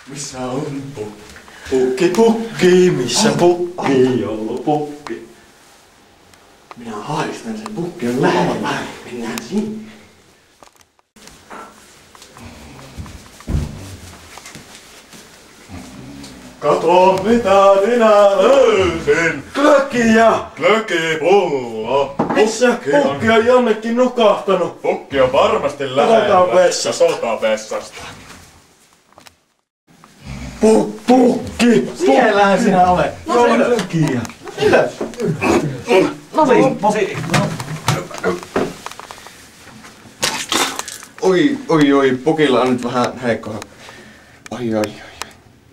Missä on pukki, pukki, missä pukki, joulupukki? Minä haistan, sen pukki on lähellä. Mennään sinne. Kato mitä minä löysin! Klökiä! Klökipullo! Missä pukki on jonnekin nukahtanut? Pukki on varmasti lähellä. Katsotaan vessasta. Katsotaan vessasta. Pukki! Siellähän sinä olet! No se klökiä! Ylös! No niin! Oi, pukilla on nyt vähän heikkoa. Oi.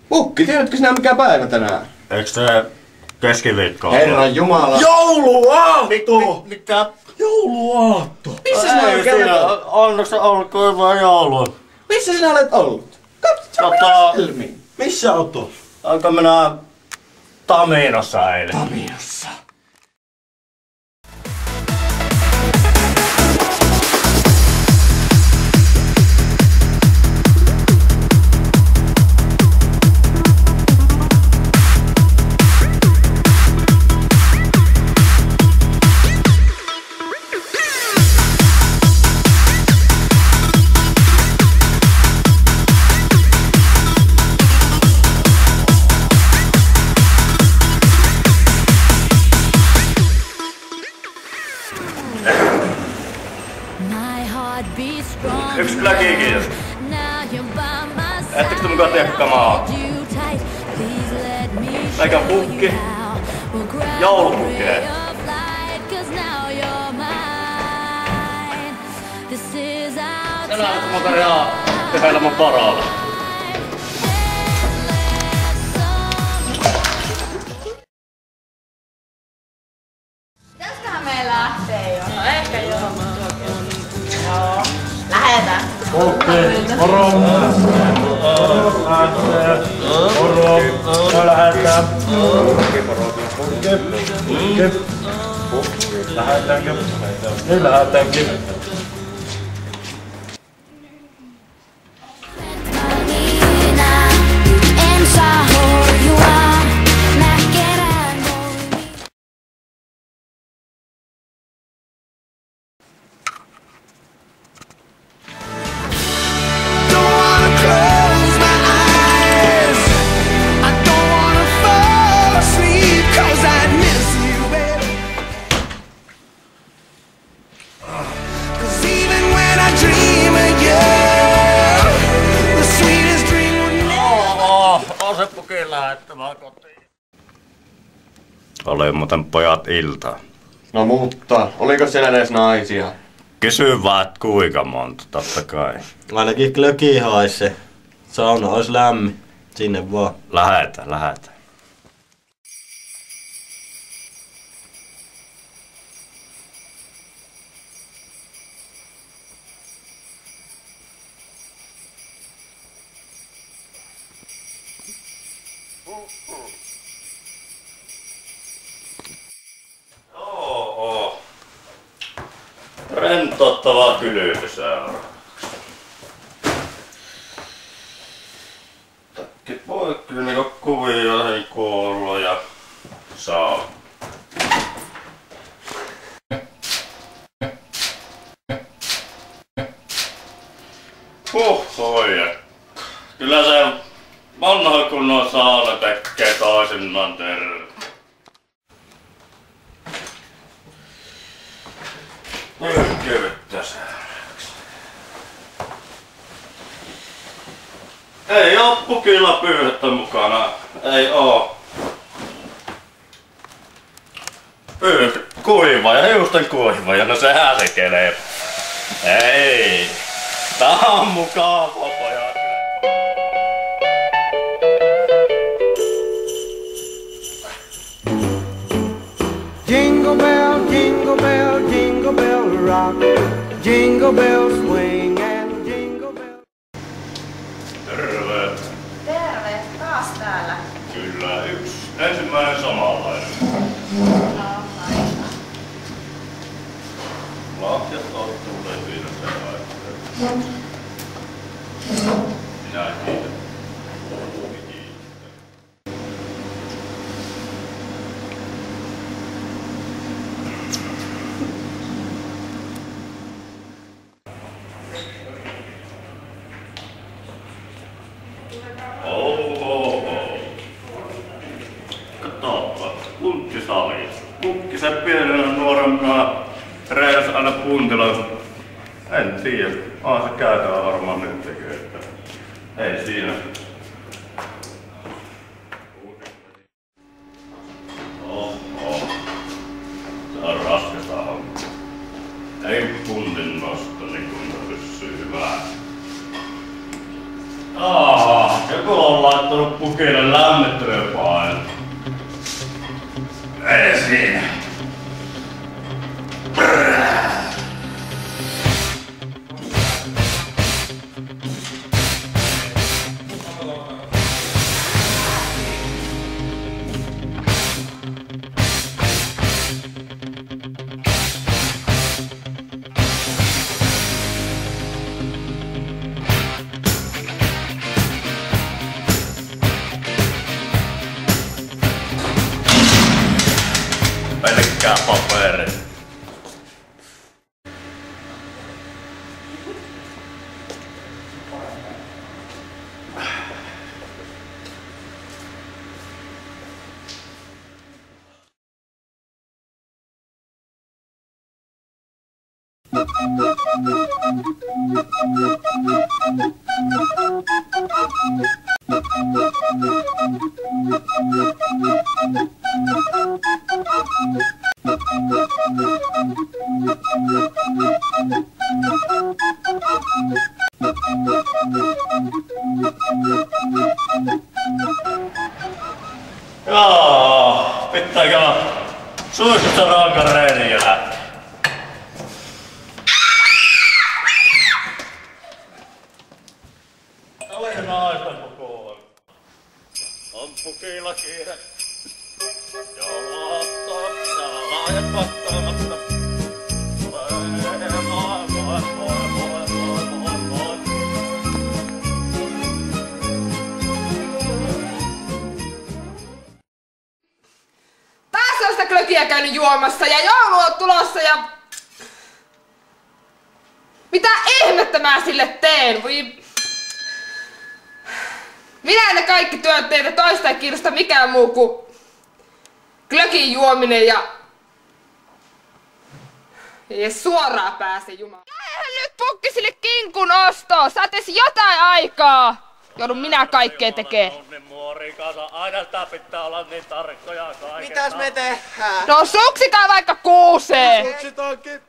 Pukki, tiedätkö sinä mikä päivä tänään? Eiks se keskiviikko? Herran jumala! Jouluaatto! Mikä? Jouluaatto! Missä sinä olet käynyt? Onneksi olkoon vaan joulua. Missä sinä olet ollut? Katso silmiin. Missä olet ollut? Onko minä Taminossa eilen? Taminossa. Yksi klökiikin jos. Ettekö te mukaan tiedä kuka mä oon? Meikä on pukki. Joulupukki. Tänään kun mä tarjoan tehdä mun paralla. Pitäisköhän meidän lähtee jo? No ehkä joo. Joo. Lähetään. Okei, moro! Moro! Mä lähetään. Pukki. Lähetäänkö? Nyt lähetäänkin. Se pukin lähettämään kotiin. Oli muuten pojat iltaa. No mutta, oliko siellä edes naisia? Kysy vaan, et kuinka monta, totta kai. Ainakin klöki haise. Sauna ois lämmin. Sinne vaan. Lähetä. Joo. Rentouttavaa kylyytys seuraavaksi. Takki poikki, niinku kuvioihin kuuluu ja saa. Hoja. Kyllä se vanha kunnon sauna tekee toisinaan terve. Kevyttä seuraavaksi. Ei oo pukilla pyyhettä mukana. Ei oo. Pyyhettä kuiva ja hiusten kuiva ja no sehän se kelee. Ei. Tää on mukava pojat. Jingle bell, jingle bell, jingle bell rock. Jingle bell swing and jingle bell. Terve. Terve, taas täällä. Kyllä, yksi. Ensimmäinen samanlainen. Lahjat tottuu levyillä sen aikaan. Minä en tiedä. Katoppa, punkkisali. Punkkisen pienenä nuorempana reijäs aina puntilan. En tiedä. Se käytävä varmaan nyt tekee. Ei siinä. Tää on raskasta hommaa. Ei puntin nosto, niin kun pysyy hyvää. Joku on laittanut pukille lämmittelypaino. Ei siinä. Pelkkää paperi. Joo, pitääkö suihkussa rankan reeniin jo lähteä? Oli naisten kokoon. On pukilla kiire. Jouluaattoon, tää laajat vastaamatta. Taas on sitä glögiä käynyt juomassa ja joulu on tulossa ja... Mitä ihmettä mä sille teen? Voi... Minä ne kaikki työt teitä toista ei kiinnosta mikään muu kuin glögin juominen ja ei suoraan pääse jumala. Eihän nyt pukkisille kinkun ostoon, saat edes jotain aikaa. Joudun minä kaikkea tekee. Aina sitä pitää olla niin tarkkoja kaikesta. Mitäs me tehdään? No suksikaa vaikka kuuseen. Suksitaankin.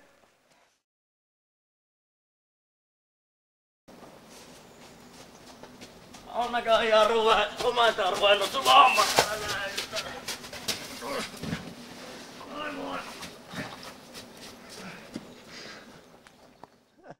On näköjään ruvennut sulla hommassa. Ai moi.